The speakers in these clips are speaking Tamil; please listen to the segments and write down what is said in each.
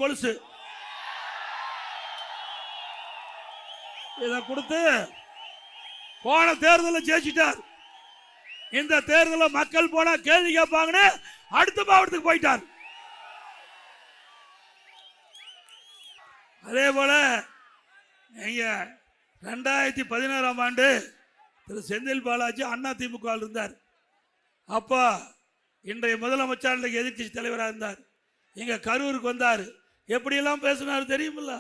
கொலுசு இதை கொடுத்து போன தேர்தலில் ஜெயிச்சிட்டார். இந்த தேர்தலில் மக்கள் போனா கேள்வி கேட்பாங்கன்னு அடுத்த மாவட்டத்துக்கு போயிட்டார். அதே போல நீங்க 2016ஆம் ஆண்டு திரு செந்தில் பாலாஜி அதிமுக இருந்தார். அப்போ இன்றைய முதலமைச்சர் எதிர்கட்சி தலைவராக இருந்தார். இங்க கரூருக்கு வந்தார். எப்படியெல்லாம் பேசினார் தெரியுமில்ல?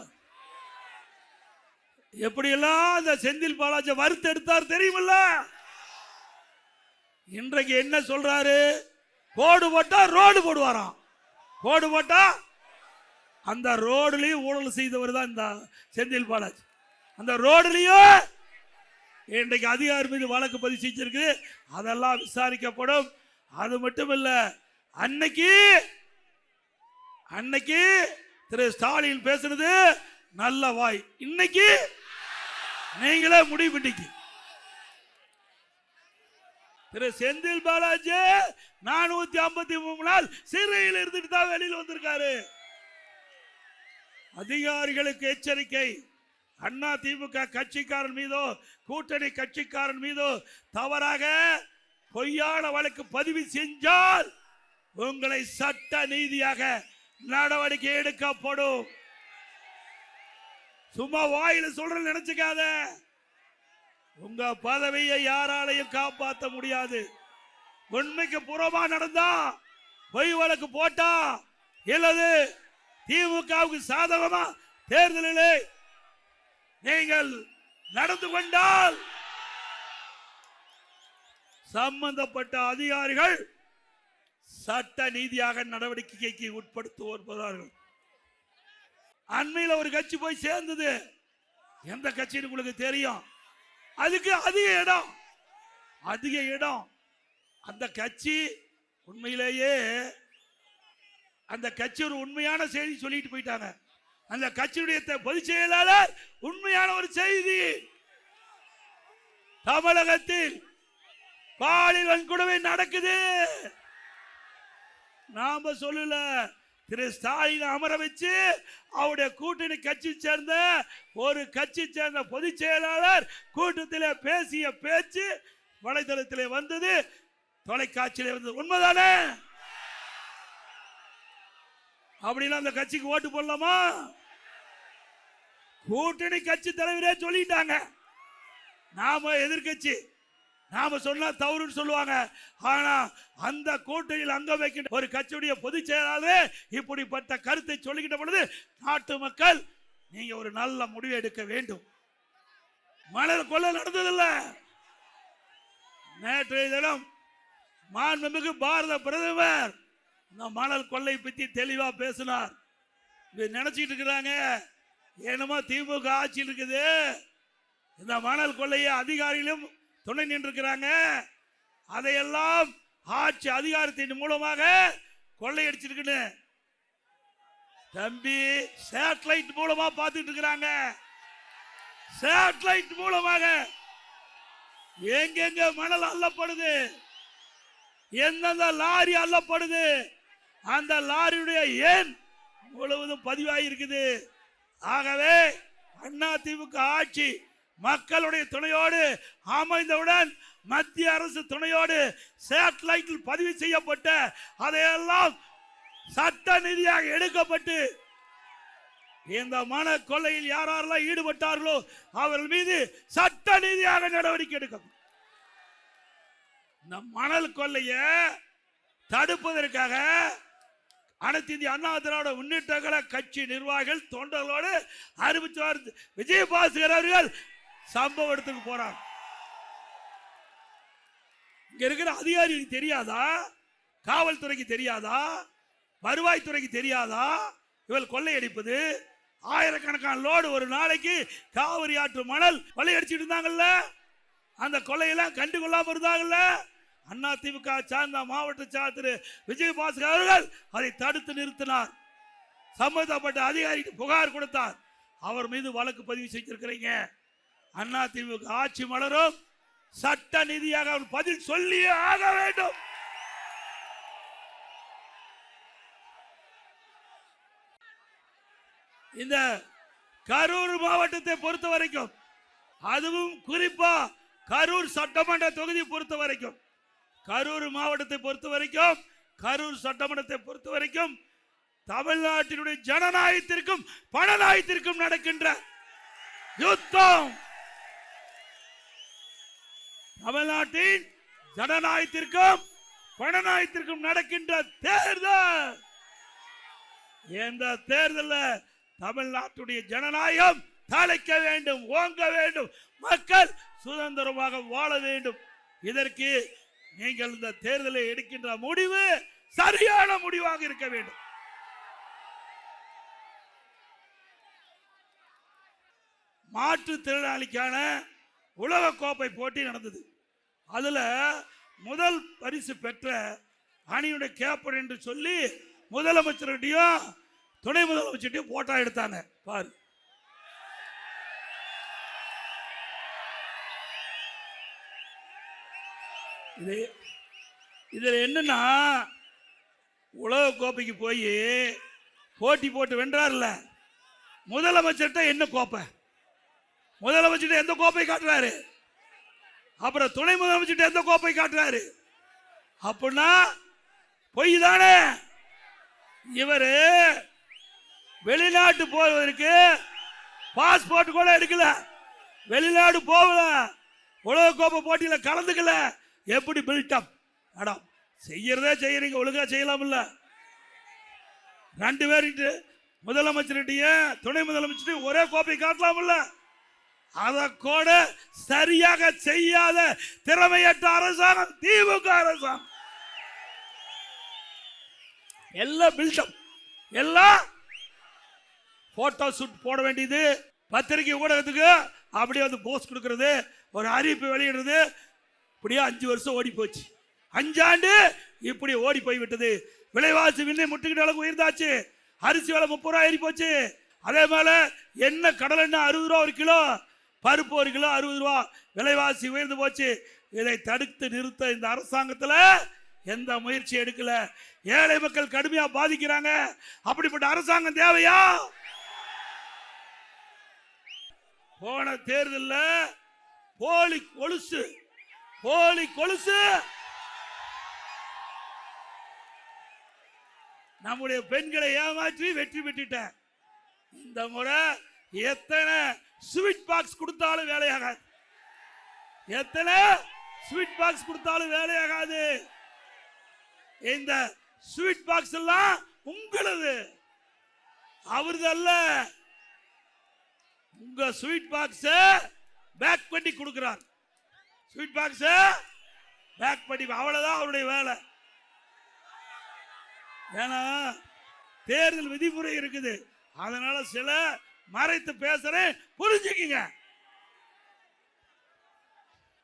எப்படியெல்லாம் அந்த செந்தில் பாலாஜி வறுத்தெடுத்தார் தெரியுமில்ல? இன்றைக்கு என்ன சொல்றாரு? கோடு போட்டா ரோடு போடுவாராம். கோடு போட்டா அந்த ரோடுலயும் ஊழல் செய்தவர் தான் இந்த செந்தில் பாலாஜி. அந்த ரோடுலயும் இன்றைக்கு அதிகாரி மீது வழக்கு பதிவு செஞ்சிருக்கு. அதெல்லாம் விசாரிக்கப்படும். அது மட்டும் இல்ல, அன்னைக்கு திரு ஸ்டாலின் பேசுறது நல்ல வாய். இன்னைக்கு நீங்களே முடிவு பண்ணிக்க. திரு செந்தில் பாலாஜி 453 நாள் சிறையில் இருந்துட்டு தான் வெளியில் வந்திருக்காரு. அதிகாரிகளுக்கு எச்சரிக்கை. அண்ணா திமுக கட்சிக்காரன் மீதோ கூட்டணி கட்சிக்காரன் மீதோ தவறாக பொய்யான வழக்கு பதிவு செஞ்சால் உங்களை சட்ட நீதியாக நடவடிக்கை எடுக்கப்படும். சும்மா வாயில சொல்ற நினைச்சுக்காத. உங்க பதவியை யாராலையும் காப்பாற்ற முடியாது. உண்மைக்கு புறமா நடந்தா, பொய் வழக்கு போட்டா, இல்லது திமுகவுக்கு சாதகமா தேர்தலிலே நீங்கள் நடந்து கொண்டால் சம்பந்தப்பட்ட அதிகாரிகள் சட்ட நீதியாக நடவடிக்கைக்கு உட்படுத்துவார்கள். அண்மையில் ஒரு கட்சி போய் சேர்ந்தது. எந்த கட்சின்னு உங்களுக்கு தெரியும்? அதுக்கு அதிக இடம். அந்த கட்சி உண்மையிலேயே அந்த கட்சி ஒரு உண்மையான செய்தி சொல்லிட்டு போயிட்டாங்க. அந்த கட்சியுடைய பொதுச் செயலாளர் உண்மையான ஒரு செய்தி, தமிழகத்தில் பாலியல் வன்கொடுமை நடக்குது. நாம சொல்லல, திரு ஸ்டாலின் அமர வச்சு அவருடைய கூட்டணி கட்சி சேர்ந்த ஒரு கட்சி சேர்ந்த பொதுச் செயலாளர் கூட்டத்தில் பேசிய பேச்சு வலைதளத்திலே வந்தது, தொலைக்காட்சியிலே வந்தது. உண்மைதானே? அப்படின்னா அந்த கட்சிக்கு ஓட்டு போடலாமா? கூட்டணி கட்சி தலைவரே சொல்லிட்டாங்க. நாம எதிர்கட்சி, நாம சொன்னா தவறுன்னு சொல்லுவாங்க. ஆனா அந்த கூட்டணியில் அங்க வைக்கின்ற ஒரு கட்சியுடைய பொதுச் செயலாளர் இப்படிப்பட்ட கருத்தை சொல்லிக்கிட்ட பொழுது நாட்டு மக்கள் நீங்க ஒரு நல்ல முடிவு எடுக்க வேண்டும். மணல் கொள்ளை நடந்ததில்ல. நேற்றைய தினம் மாண்புமிகு பாரத பிரதமர் இந்த மணல் கொள்ளை பற்றி தெளிவா பேசினார். நினைச்சிட்டு இருக்கிறாங்க என்னமோ திமுக ஆட்சி இருக்குது, இந்த மணல் கொள்ளையை அதிகாரிகளும் துணை நின்றுக்கிறாங்க, அதையெல்லாம் ஆட்சி அதிகாரத்தின் மூலமாக கொள்ளையடிச்சிருக்குன்னு. தம்பி, சேட்டலைட் மூலமா பார்த்துட்டு இருக்கிறாங்க. சேட்டலைட் மூலமாக எங்கெங்க மணல் அள்ளப்படுது, எந்தெந்த லாரி அள்ளப்படுது, அந்த லாரியுடைய எண் முழுவதும் பதிவாகி இருக்குது. ஆகவே அண்ணா திமுக ஆட்சி மக்களுடைய துணையோடு அமைந்தவுடன் மத்திய அரசு துணையோடு சேட்டலைட்டில் பதிவு செய்யப்பட்ட அதையெல்லாம் சட்ட நீதியாக எடுக்கப்பட்டு இந்த மண கொள்ளையில் யாரெல்லாம் ஈடுபட்டார்களோ அவர்கள் மீது சட்ட நீதியாக நடவடிக்கை எடுக்கப்படும். இந்த மணல் கொள்ளைய தடுப்பதற்காக அனைத்து இந்திய அண்ணா திராவிட முன்னேற்ற கழக கட்சி நிர்வாகிகள் தொண்டர்களோடு அறிவிச்சார் விஜயபாஸ்கர் அவர்கள் சம்பவ இடத்துக்கு போறார். இங்க இருக்கிற அதிகாரிகளுக்கு தெரியாதா? காவல்துறைக்கு தெரியாதா? வருவாய்த்துறைக்கு தெரியாதா? இவள் கொள்ளையடிப்பது ஆயிரக்கணக்கான லோடு ஒரு நாளைக்கு காவிரி ஆற்று மணல் கொள்ளையடிச்சிட்டு இருந்தாங்கல்ல, அந்த கொள்ளையெல்லாம் கண்டுகொள்ளாம இருந்தாங்கல்ல. அண்ணா திமுக சார்ந்த மாவட்ட திரு விஜயபாஸ்கர் அவர்கள் அதை தடுத்து நிறுத்தினார். சம்பந்தப்பட்ட அதிகாரிக்கு புகார் கொடுத்தார். அவர் மீது வழக்கு பதிவு செஞ்சிருக்கிறீங்க. அண்ணா திமுக ஆட்சி மலரும், சட்ட நீதியாக அவர் பதில் சொல்லியே ஆக வேண்டும். இந்த கரூர் மாவட்டத்தை பொறுத்த வரைக்கும், அதுவும் குறிப்பா கரூர் சட்டமன்ற தொகுதி பொறுத்த வரைக்கும், கரூர் மாவட்டத்தை பொறுத்த வரைக்கும், கரூர் சட்டமன்றத்தை பொறுத்த வரைக்கும் தமிழ்நாட்டினுடைய ஜனநாயகத்திற்கும் பணநாயகத்திற்கும் நடக்கின்ற யுத்தம். தமிழ்நாட்டின் ஜனநாயகத்திற்கும் பணநாயகத்திற்கும் நடக்கின்ற தேர்தல். இந்த தேர்தலில் தமிழ்நாட்டுடைய ஜனநாயகம் தலைக்க வேண்டும், ஓங்க வேண்டும், மக்கள் சுதந்திரமாக வாழ வேண்டும். இதற்கு நீங்கள் இந்த தேர்தலை எடுக்கின்ற முடிவு சரியான முடிவாக இருக்க வேண்டும். மாற்றுத்திறனாளிக்கான உலக கோப்பை போட்டி நடந்தது. அதுல முதல் பரிசு பெற்ற அணியுடைய கேப்டன் என்று சொல்லி முதலமைச்சர்கிட்டையும் துணை முதலமைச்சர்கிட்டையும் போட்டோ எடுத்தாங்க. பாரு, இதுல என்னன்னா, உலக கோப்பைக்கு போய் போட்டி போட்டு வென்றார்ல முதலமைச்சர்கிட்ட என்ன கோப்பை, முதலமைச்சர் எந்த கோப்பை காட்டுறாரு, அப்புறம் துணை முதலமைச்சர் எந்த கோப்பை காட்டுறாரு? அப்படின்னா பொய் தானே. இவரு வெளிநாட்டு போவதற்கு பாஸ்போர்ட் கூட எடுக்கல, வெளிநாடு போகல, உலக கோப்பை போட்டியில கலந்துக்கல. எப்படி பில்டப்? அடம் செய்யறதே செய்யறீங்க, ஒழுங்கா செய்யலாம்ல. ரெண்டு பேர்கிட்ட முதலமைச்சர்கிட்டையும் துணை முதலமைச்சர் ஒரே கோப்பை காட்டலாம்ல. அதை கூட சரியாக செய்யாத திறமையற்ற அரசாங்கம் திமுக அரசாங்கம். எல்லாம் பில்டப், எல்லாம் போட்டோ ஷூட் போட வேண்டியது, பத்திரிகை ஊடகத்துக்கு அப்படியே வந்து போஸ்ட் கொடுக்கிறது, ஒரு அறிவிப்பு வெளியிடுறது. இப்படியே 5 வருஷம் ஓடி போச்சு, 5 ஆண்டு இப்படி ஓடி போய் விட்டது. விலைவாசி விண்ணை முட்டுக்கிட்ட அளவுக்கு உயர்ந்தாச்சு. அரிசி விலை 30 ரூபாய் ஏறி போச்சு. அதே போல என்ன கடல் எண்ணெய் 60 ரூபா ஒரு கிலோ, பருப்பு ஒரு கிலோ 60 ரூபா, விலைவாசி உயர்ந்து போச்சு. இதை தடுத்து நிறுத்த இந்த அரசாங்கத்தில் எந்த முயற்சி எடுக்கல. ஏழை மக்கள் கடுமையா பாதிக்கிறாங்க. அப்படிப்பட்ட அரசாங்கம் தேவையா? போன தேர்தலில் போலி கொலுசு, போலி கொலுசு நம்முடைய பெண்களை ஏமாற்றி வெற்றி பெற்றுட்ட. இந்த முறை எத்தனை ஸ்வீட் பாக்ஸ் கொடுத்தாலும் வேலையாகாது, எத்தனை ஸ்வீட் பாக்ஸ் கொடுத்தாலும் வேலையாகாது. இந்த ஸ்வீட் பாக்ஸ் எல்லாம் உங்களது, அவரது அல்ல. உங்க ஸ்வீட் பாக்ஸ் பேக் பண்ணி கொடுக்கிறார், ஸ்வீட் பாக்ஸ் பேக் பண்ணி, அவ்வளவுதான் அவருடைய வேலை. ஏன்னா தேர்தல் விதிமுறை இருக்குது, அதனால சில மறைத்து பேசுறேன், புரிஞ்சுக்கீங்க.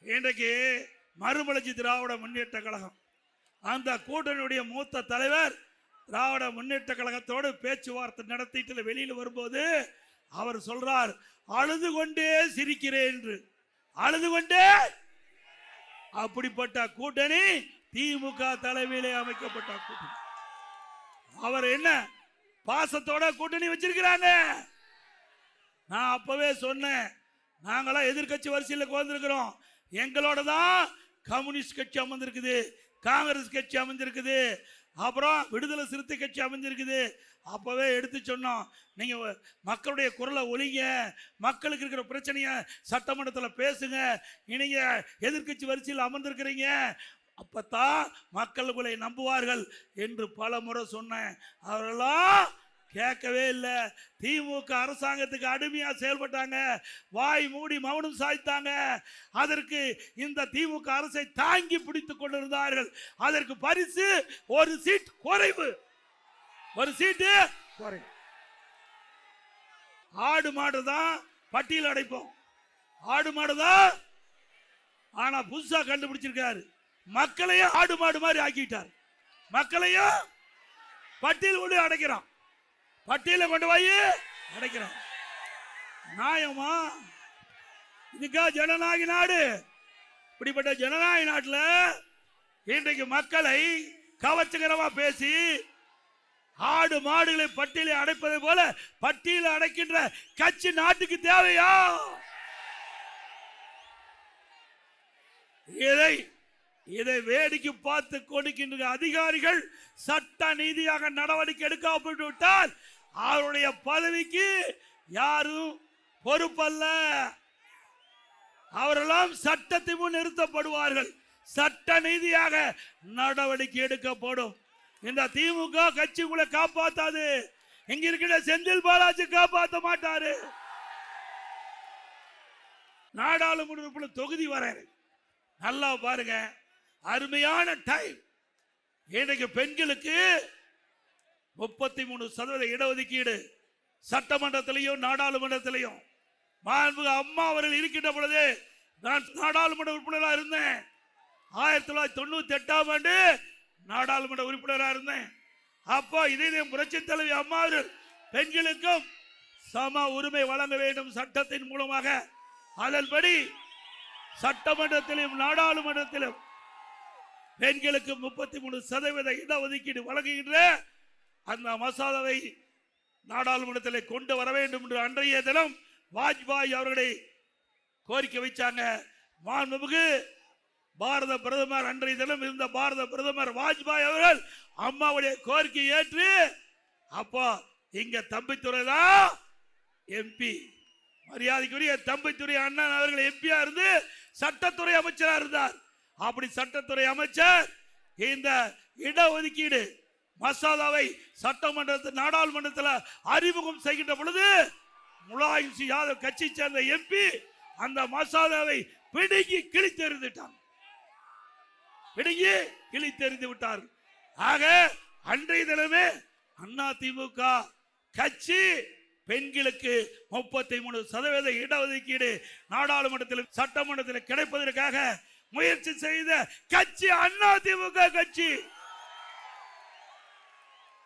இன்றைக்கு மறுமலர்ச்சி திராவிட முன்னேற்ற கழகம், அந்த கூட்டணியுடைய மூத்த தலைவர் திராவிட முன்னேற்ற கழகத்தோடு பேச்சுவார்த்தை நடத்திட்டு வெளியில் வரும்போது அவர் சொல்றார், அழுது கொண்டே சிரிக்கிறேன் என்று. அழுது கொண்டே. அப்படிப்பட்ட கூட்டணி திமுக தலைமையிலே அமைக்கப்பட்ட கூட்டணி. அவர் என்ன பாசத்தோட கூட்டணி வச்சிருக்கிறாங்க. நான் அப்பவே சொன்னேன், நாங்களாம் எதிர்கட்சி வரிசையில் வந்திருக்கிறோம். எங்களோட தான் கம்யூனிஸ்ட் கட்சி அமர்ந்திருக்குது, காங்கிரஸ் கட்சி அமைஞ்சிருக்குது, அப்புறம் விடுதலை சிறுத்தை கட்சி அமைஞ்சிருக்குது. அப்பவே எடுத்து சொன்னோம், நீங்க மக்களுடைய குரலை ஒலிங்க, மக்களுக்கு இருக்கிற பிரச்சனைய சட்டமன்றத்தில் பேசுங்க. நீங்க எதிர்கட்சி வரிசையில் அமர்ந்திருக்கிறீங்க, அப்பத்தான் மக்கள் உங்களை நம்புவார்கள் என்று பல முறை சொன்னேன். அவரெல்லாம் கேட்கவே இல்லை. திமுக அரசாங்கத்துக்கு அடிமையா செயல்பட்டாங்க, வாய் மூடி மௌனம் சாய்த்தாங்க. அதற்கு இந்த திமுக அரசை தாங்கி பிடித்துக் கொண்டிருந்தார்கள். அதற்கு பரிசு ஒரு சீட் குறைவு, ஒரு சீட்டு குறைவு. ஆடு மாடு தான் பட்டியல் அடைப்போம், ஆடு மாடு தான். ஆனா புதுசா கண்டுபிடிச்சிருக்காரு, மக்களையும் ஆடு மாடு மாதிரி ஆக்கிட்டார். மக்களையும் பட்டியல் கொண்டு அடைக்கிறான், பட்டியல கொண்டு போய் அடைக்கிறான். நியாயமா? இதுக்கா ஜனநாயக நாடு? இப்படிப்பட்ட ஜனநாயக நாட்டில் இன்றைக்கு மக்களை கவர்ச்சிகரமா பேசி ஆடு மாடுகளை பட்டியலை அடைப்பதை போல பட்டியலை அடைக்கின்ற கட்சி நாட்டுக்கு தேவையா? இதை வேடிக்கை பார்த்து கொடுக்கின்ற அதிகாரிகள் சட்ட நீதியாக நடவடிக்கை எடுக்கப்பட்டு விட்டால் அவருடைய பதவிக்கு யாரும் பொறுப்பல்ல. அவரெல்லாம் சட்டத்தை முன் நிறுத்தப்படுவார்கள். சட்ட நீதியாக நடவடிக்கை எடுக்கப்படும். இந்த திமுக கட்சி உங்களை காப்பாத்தாது. இங்க இருக்கிற செந்தில் பாலாஜி காப்பாற்ற மாட்டாரு. நாடாளுமன்ற தொகுதி வர நல்லா பாருங்க, அருமையான டைம். இன்றைக்கு பெண்களுக்கு 33% இடஒதுக்கீடு சட்டமன்றத்திலையும் நாடாளுமன்றத்திலையும். அம்மா அவர்கள் இருக்கின்ற பொழுது நான் நாடாளுமன்ற உறுப்பினராக இருந்தேன். 1998ஆம் ஆண்டு நாடாளுமன்ற உறுப்பினராக இருந்தேன். அப்போ இதே புரட்சி தலைவி அம்மா அவர்கள் பெண்களுக்கும் சம உரிமை வழங்க வேண்டும் சட்டத்தின் மூலமாக. அதன்படி சட்டமன்றத்திலும் நாடாளுமன்றத்திலும் பெண்களுக்கு 33% இடஒதுக்கீடு வழங்குகின்ற அந்த மசோதாவை நாடாளுமன்றத்தில் கொண்டு வர வேண்டும் என்று அன்றைய தினம் வாஜ்பாய் அவர்களை கோரிக்கை வைச்சாங்க. மாண்புமிகு பாரத பிரதமர் அன்றைய தினம் இருந்த பாரத பிரதமர் வாஜ்பாய் அவர்கள் அம்மாவுடைய கோரிக்கை ஏற்று அப்போ இங்க தம்பித்துறை தான் எம்பி, மரியாதைக்குரிய தம்பித்துறை அண்ணன் அவர்கள் எம்பியா இருந்து சட்டத்துறை அமைச்சராக இருந்தார். அப்படி சட்டத்துறை அமைச்சர் இந்த இடஒதுக்கீடு மசோதாவை சட்டமன்றத்தில் நாடாளுமன்றத்தில் அறிமுகம் செய்கின்ற பொழுது முலாயம் சிங் யாதவ் கட்சி சேர்ந்த எம்பி அந்த மசோதாவை பிடுங்கி கிழித்தெறிந்துட்டார். கிழித்தெறிந்து விட்டார். ஆக அன்றைய தினமே அதிமுக கட்சி பெண்களுக்கு 33% இடஒதுக்கீடு நாடாளுமன்றத்தில் சட்டமன்றத்தில் கிடைப்பதற்காக முயற்சி செய்த கட்சி அதிமுக கட்சி.